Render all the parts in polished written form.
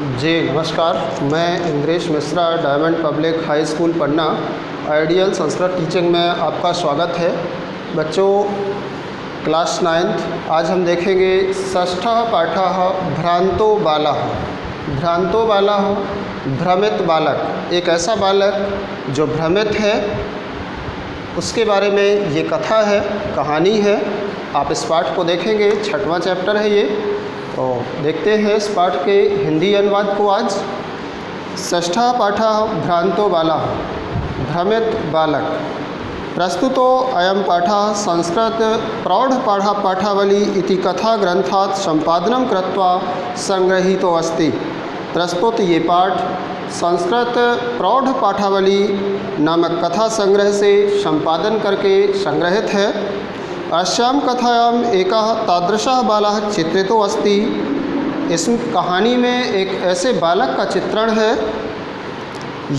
जी नमस्कार, मैं Indresh Mishra diamond public high school Panna ideal Sanskrit teaching में आपका स्वागत है। बच्चों, क्लास 9th आज हम देखेंगे षष्ठः पाठः भ्रांतो बालः। भ्रांतो बालः, भ्रमित बालक, एक ऐसा बालक जो भ्रमित है, उसके बारे में ये कथा है, कहानी है। आप इस पाठ को देखेंगे, 6वां चैप्टर है ये। तो देखते हैं इस पाठ के हिंदी अनुवाद को आज। षष्ठः पाठः भ्रांतो बालः, भ्रमित बालक। प्रस्तुतो अयं पाठः संस्कृत प्रौढ़ पाठावली इति कथा ग्रंथात् संपादनं कृत्वा संगृहीतो अस्ति। प्रस्तुत ये पाठ संस्कृत प्रौढ़ पाठावली नामक कथा संग्रह से संपादन करके संग्रहित है। अस्यां कथायाम् एकः तादृशः बालः चित्रितो अस्ति। इस कहानी में एक ऐसे बालक का चित्रण है,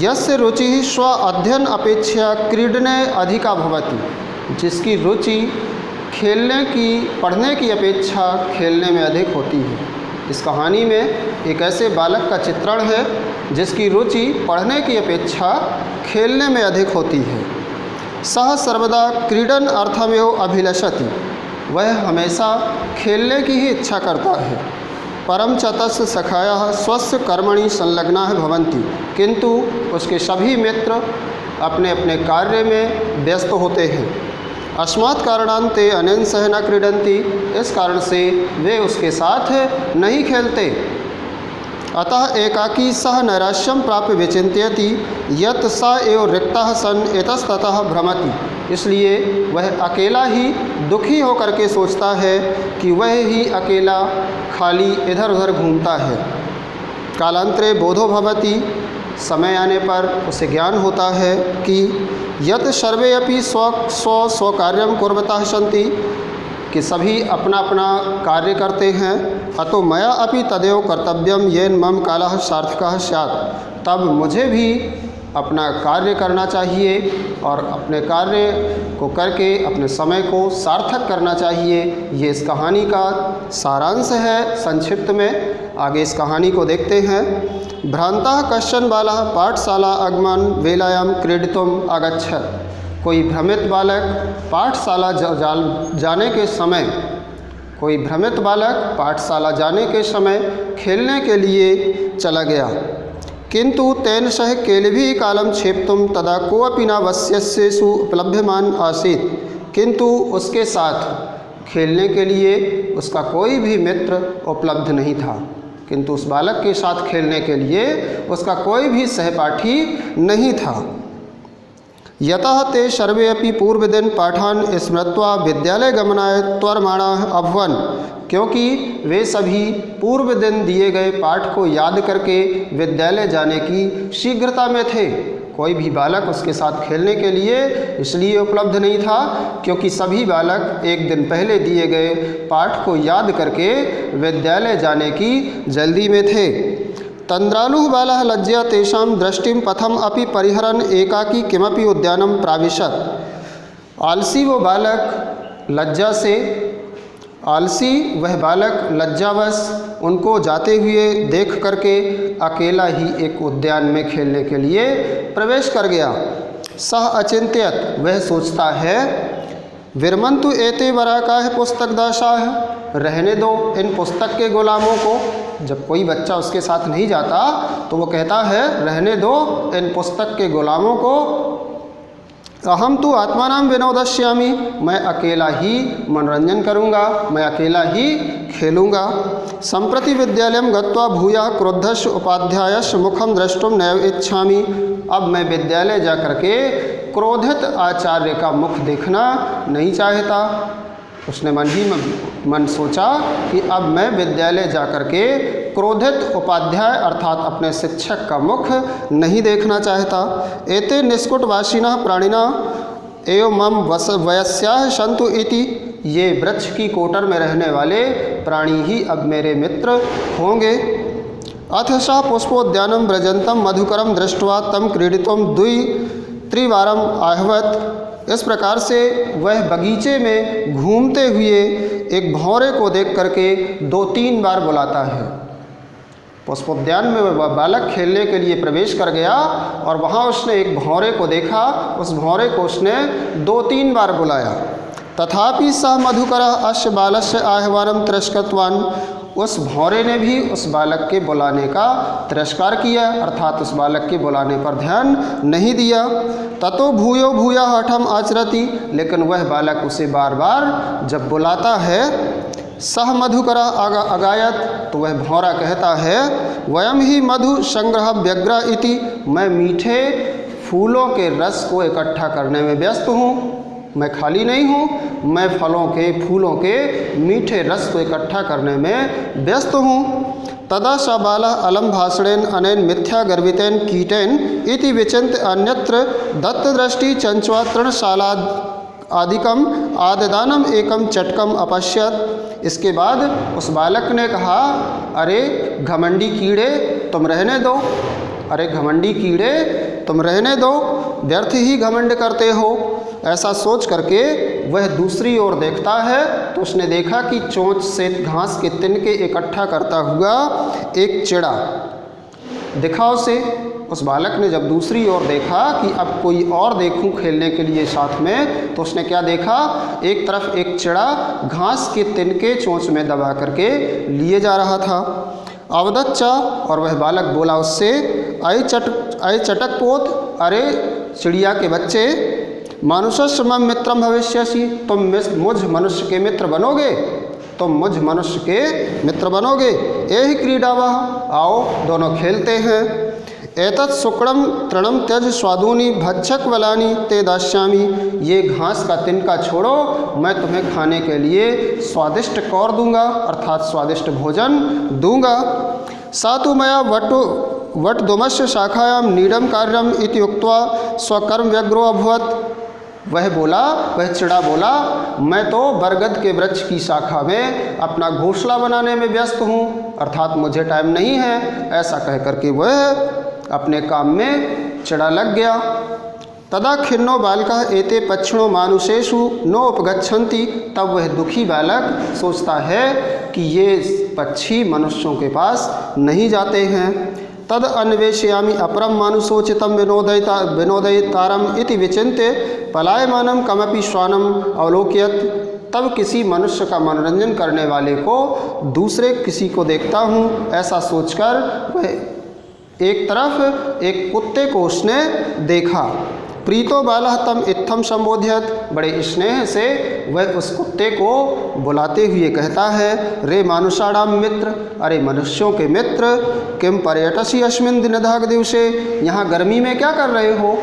यस्य रुचिः स्व अध्ययन अपेक्षा क्रीडने अधिका भवति, जिसकी रुचि खेलने की, पढ़ने की अपेक्षा खेलने में अधिक होती है। इस कहानी में एक ऐसे बालक का चित्रण है जिसकी रुचि पढ़ने की अपेक्षा खेलने में अधिक होती है। सह सर्वदा क्रीडन अर्थमेव अभिलषति, वह हमेशा खेलने की ही इच्छा करता है। परम च तस्य सखायः स्वस्य कर्मणि संलग्नाः भवन्ति, किंतु उसके सभी मित्र अपने अपने कार्य में व्यस्त होते हैं। अस्मात् कारणान् ते अनेन सह न क्रीडन्ति, इस कारण से वे उसके साथ नहीं खेलते। अतः एकाकी सह नैराश्यं प्राप्य विचिन्तयति यत् स एव रिक्तः सन् इतस्ततः भ्रमति, इसलिए वह अकेला ही दुखी होकर के सोचता है कि वह ही अकेला खाली इधर उधर घूमता है। कालांतरे बोधो भवति, समय आने पर उसे ज्ञान होता है कि यत् सर्वे अपि स्व कार्यं कुर्वतः सन्ति, कि सभी अपना अपना कार्य करते हैं। अतो मया अपि तदेव कर्तव्यम येन मम कालः सार्थकः स्यात्, तब मुझे भी अपना कार्य करना चाहिए और अपने कार्य को करके अपने समय को सार्थक करना चाहिए। ये इस कहानी का सारांश है संक्षिप्त में। आगे इस कहानी को देखते हैं। भ्रांतः कश्चन बालः पाठशाला आगमन वेलायां क्रीडितुम् अगच्छत्। कोई भ्रमित बालक पाठशाला जाने के समय, कोई भ्रमित बालक पाठशाला जाने के समय खेलने के लिए चला गया। किंतु तेन सह केलभिः कालं क्षेप्तुं तदा कोऽपि न वश्यस्येषु उपलभ्यमान आसीत्। किंतु उसके साथ खेलने के लिए उसका कोई भी मित्र उपलब्ध नहीं था। किंतु उस बालक के साथ खेलने के लिए उसका कोई भी सहपाठी नहीं था। यतः ते सर्वे अपि पूर्वदिन पाठान स्मृत्वा विद्यालय गमनाय त्वरमाणाः अभवन्, क्योंकि वे सभी पूर्व दिन दिए गए पाठ को याद करके विद्यालय जाने की शीघ्रता में थे। कोई भी बालक उसके साथ खेलने के लिए इसलिए उपलब्ध नहीं था क्योंकि सभी बालक एक दिन पहले दिए गए पाठ को याद करके विद्यालय जाने की जल्दी में थे। तंद्रालुः बालः लज्जया तेषां दृष्टिं पथम अपि परिहरन् एकाकी किमपि उद्यानं प्राविशत्। आलसी वो बालक लज्जा से, आलसी वह बालक लज्जावश उनको जाते हुए देख करके अकेला ही एक उद्यान में खेलने के लिए प्रवेश कर गया। सह अचिंत्यत, वह सोचता है, विरमन्तु एते वराकाः पुस्तकदासाः, रहने दो इन पुस्तक के गुलामों को। जब कोई बच्चा उसके साथ नहीं जाता तो वो कहता है, रहने दो इन पुस्तक के गुलामों को। अहम तो आत्मानां विनोदस्यामि, मैं अकेला ही मनोरंजन करूँगा, मैं अकेला ही खेलूँगा। सम्प्रति विद्यालयं गत्वा भूयः क्रुद्धस्य उपाध्यायस्य मुखं द्रष्टुं नैव इच्छामि। अब मैं विद्यालय जा कर के क्रोधित आचार्य का मुख देखना नहीं चाहता। उसने मन सोचा कि अब मैं विद्यालय जा कर के क्रोधित उपाध्याय अर्थात अपने शिक्षक का मुख नहीं देखना चाहता। एते निष्कुटवासिनः प्राणिनः एवं मम वयस्याः सन्तु इति, ये वृक्ष की कोटर में रहने वाले प्राणी ही अब मेरे मित्र होंगे। अथ सः पुष्पोद्यानं व्रजन्तं मधुकरं दृष्ट्वा तं क्रीडितुं त्रिवारम् आहवत्। इस प्रकार से वह बगीचे में घूमते हुए एक भौरे को देख करके 2-3 बार बुलाता है। पुष्पोद्यान में वह बालक खेलने के लिए प्रवेश कर गया और वहाँ उसने एक भौरे को देखा। उस भौरे को उसने 2-3 बार बुलाया। तथापि सह मधुकरः अस्य बालस्य आह्वानं तिरस्कृतवान्। उस भौरे ने भी उस बालक के बुलाने का तिरस्कार किया, अर्थात उस बालक के बुलाने पर ध्यान नहीं दिया। ततो भूयो भूया हठम आचरति, लेकिन वह बालक उसे बार बार जब बुलाता है, सह मधुकरा अगायत, तो वह भौरा कहता है वयम ही मधु संग्रह व्यग्र इति, मैं मीठे फूलों के रस को इकट्ठा करने में व्यस्त हूँ, मैं खाली नहीं हूँ, मैं फलों के फूलों के मीठे रस को इकट्ठा करने में व्यस्त हूँ। तदा स बालः अलम भाषणेन अनेन मिथ्या गर्वितेन कीटेन इति विचिन्त्य अन्यत्र दत्तदृष्टि चंचवा तृणशाला आदिकम आददानम एकम चटकम अपश्यत। इसके बाद उस बालक ने कहा, अरे घमंडी कीड़े तुम रहने दो, अरे घमंडी कीड़े तुम रहने दो, व्यर्थ ही घमंड करते हो। ऐसा सोच करके वह दूसरी ओर देखता है तो उसने देखा कि चोंच से घास के तिनके इकट्ठा करता हुआ एक चिड़ा दिखा उसे। उस बालक ने जब दूसरी ओर देखा कि अब कोई और देखूं खेलने के लिए साथ में, तो उसने क्या देखा, एक तरफ एक चिड़ा घास के तिनके चोंच में दबा करके लिए जा रहा था। अवदच्चा, और वह बालक बोला उससे, आई चटक पोत, अरे चिड़िया के बच्चे, मानुषस्य मम मित्रम भविष्यसि, तुम मुझ मनुष्य के मित्र बनोगे, तुम मुझ मनुष्य के मित्र बनोगे। यही क्रीडावः, आओ दोनों खेलते हैं। एतत् शुक्रम तृणम त्यज स्वादूनि भक्षक वलानि ते दास्यामि, ये घास का तिनका छोड़ो, मैं तुम्हें खाने के लिए स्वादिष्ट कौर दूंगा, अर्थात स्वादिष्ट भोजन दूंगा। सातु मया वटदुमस्य शाखायां नीडम कार्यम इति उक्त्वा स्वकर्म व्यग्रो अभवत्। वह चिड़ा बोला, मैं तो बरगद के वृक्ष की शाखा में अपना घोंसला बनाने में व्यस्त हूँ, अर्थात मुझे टाइम नहीं है। ऐसा कह करके वह अपने काम में चिड़ा लग गया। तदा खिन्नो बालकः एते पक्षिणो मानुषेषु नो उपगच्छन्ति, तब वह दुखी बालक सोचता है कि ये पक्षी मनुष्यों के पास नहीं जाते हैं। तद अन्वेषयामि अपरम मानुषोचितम विनोदयितारम इति विचिन्त्य पलायमानम कमपि श्वानम अवलोकयत्। तब किसी मनुष्य का मनोरंजन करने वाले को दूसरे किसी को देखता हूँ, ऐसा सोचकर वह एक तरफ एक कुत्ते को उसने देखा। प्रीतो बालः तम इत्थम संबोध्यत, बड़े स्नेह से वह उस कुत्ते को बुलाते हुए कहता है, रे मानुषाणाम मित्र, अरे मनुष्यों के मित्र, किम पर्यटसी अस्मिन् दिनदाग दिवसे, यहाँ गर्मी में क्या कर रहे हो।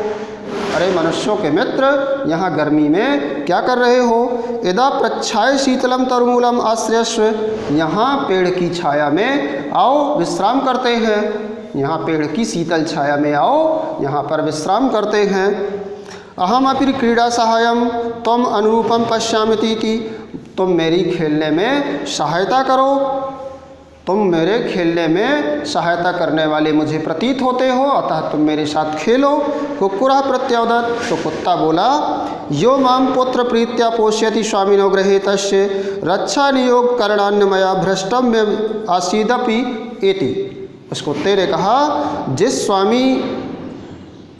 अरे मनुष्यों के मित्र, यहाँ गर्मी में क्या कर रहे हो। यदा प्रच्छाय शीतलम तरुमूलम आश्रयस्व, यहाँ पेड़ की छाया में आओ विश्राम करते हैं, यहाँ पेड़ की शीतल छाया में आओ, यहाँ पर विश्राम करते हैं। अहम अपि क्रीड़ा सहायम तुम अनुरूपम पश्यामिति, तुम मेरी खेलने में सहायता करो, तुम मेरे खेलने में सहायता करने वाले मुझे प्रतीत होते हो, अतः तुम मेरे साथ खेलो। कुक्कुरः प्रत्यावदत्, तो कुत्ता बोला, यो माम पुत्र प्रीत्या पोष्यति स्वामिनो गृहे तस्य रक्षा नियोग करणान्य मया भ्रष्टम में आसीदपि इति। उस कुत्ते ने कहा, जिस स्वामी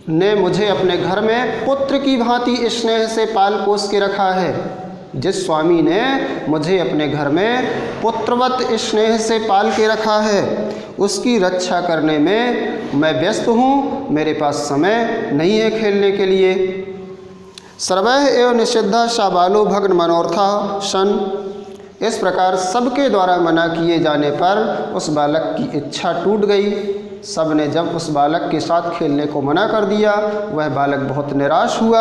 ने मुझे अपने घर में पुत्र की भांति स्नेह से पाल पोस के रखा है, जिस स्वामी ने मुझे अपने घर में पुत्रवत स्नेह से पाल के रखा है, उसकी रक्षा करने में मैं व्यस्त हूँ, मेरे पास समय नहीं है खेलने के लिए। सर्वैः एव निषिद्धः सा बालो भग्न मनोर्थः सन, इस प्रकार सबके द्वारा मना किए जाने पर उस बालक की इच्छा टूट गई। सब ने जब उस बालक के साथ खेलने को मना कर दिया, वह बालक बहुत निराश हुआ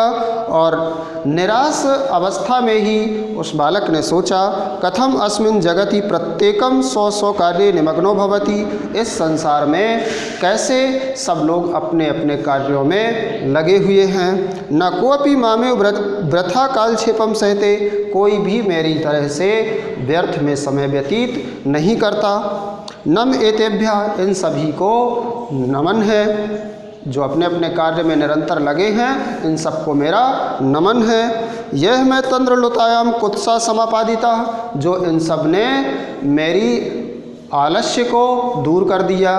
और निराश अवस्था में ही उस बालक ने सोचा, कथम अस्मिन् जगति प्रत्येकम सौ सौ कार्ये निमग्नो भवति, इस संसार में कैसे सब लोग अपने अपने कार्यों में लगे हुए हैं। न कोऽपि मामेव वृथा कालक्षेपम सहते, कोई भी मेरी तरह से व्यर्थ में समय व्यतीत नहीं करता। नम एतेभ्य, इन सभी को नमन है, जो अपने अपने कार्य में निरंतर लगे हैं, इन सबको मेरा नमन है। यह मैं तंद्रलुतायाम कुत्सा समापादिता, जो इन सब ने मेरी आलस्य को दूर कर दिया।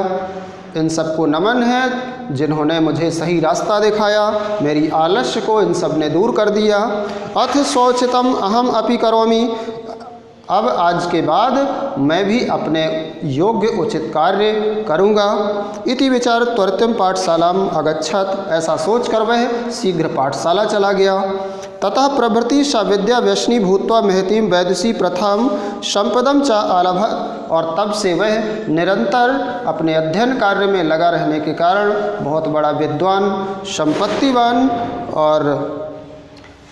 इन सबको नमन है जिन्होंने मुझे सही रास्ता दिखाया, मेरी आलस्य को इन सब ने दूर कर दिया। अथ शौचितम अहम अपि करोमि, अब आज के बाद मैं भी अपने योग्य उचित कार्य करूँगा। इति विचार त्वरितम पाठशालाम अगच्छत, ऐसा सोचकर वह शीघ्र पाठशाला चला गया। ततः प्रभृति स विद्या व्यसनी भूत्वा महतीम वैदसी प्रथम संपदम च आलभत, और तब से वह निरंतर अपने अध्ययन कार्य में लगा रहने के कारण बहुत बड़ा विद्वान, संपत्तिवान और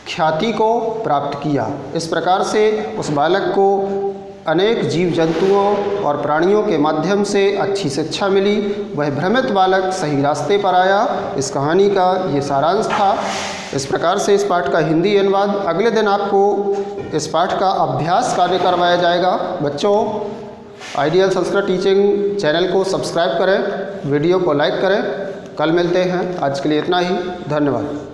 ख्याति को प्राप्त किया। इस प्रकार से उस बालक को अनेक जीव जंतुओं और प्राणियों के माध्यम से अच्छी शिक्षा मिली। वह भ्रमित बालक सही रास्ते पर आया। इस कहानी का ये सारांश था। इस प्रकार से इस पाठ का हिंदी अनुवाद अगले दिन आपको इस पाठ का अभ्यास कार्य करवाया जाएगा। बच्चों, आइडियल संस्कृत टीचिंग चैनल को सब्सक्राइब करें, वीडियो को लाइक करें। कल मिलते हैं। आज के लिए इतना ही। धन्यवाद।